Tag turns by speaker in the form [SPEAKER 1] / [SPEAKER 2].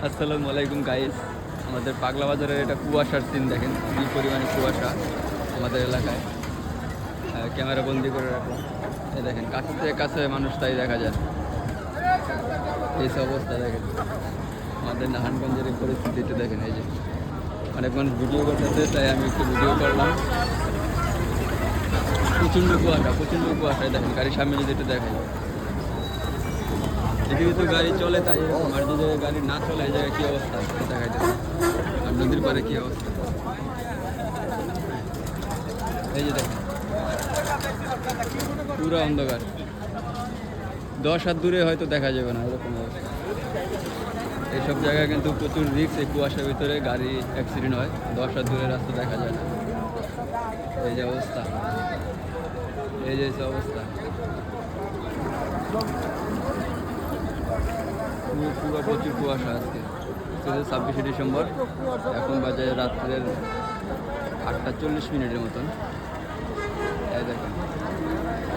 [SPEAKER 1] আসসালামু আলাইকুম গাইস। আমাদের পাগলা বাজারের এটা কুয়াশার সিন দেখেন, কী পরিমাণে কুয়াশা আমাদের এলাকায়। ক্যামেরা বন্দি করে রাখলাম। এই দেখেন কাছে থেকে কাছে মানুষ তাই দেখা যায়। এই সব অবস্থা দেখেন আমাদের নারায়ণগঞ্জের এই পরিস্থিতিটা দেখেন। এই যে অনেক মানুষ ভিডিও করতেছে, তাই আমি একটু ভিডিও করলাম। প্রচণ্ড কুয়াশায় দেখেন গাড়ির সামনে যদি একটু দেখাই, এদিকে তো গাড়ি চলে তাই এরকম, আর যে জায়গায় গাড়ি না চলে এই জায়গায় কী অবস্থা দেখাইতে। আর নদীর পাড়ে কী অবস্থা এই যে দেখেন, পুরো অন্ধকার। 10 হাত দূরে হয়তো দেখা যাবে না এরকম অবস্থা। এইসব জায়গায় কিন্তু প্রচুর রিস্ক, এই কুয়াশার ভিতরে গাড়ি অ্যাক্সিডেন্ট হয়। 10 হাত দূরে রাস্তা দেখা যায় না। এই যে অবস্থা, এই যে অবস্থা, পুরো প্রচুর কুয়াশা। আজকে 26শে ডিসেম্বর, এখন বাজে রাত্রের 8টা 40 মিনিটের মতন।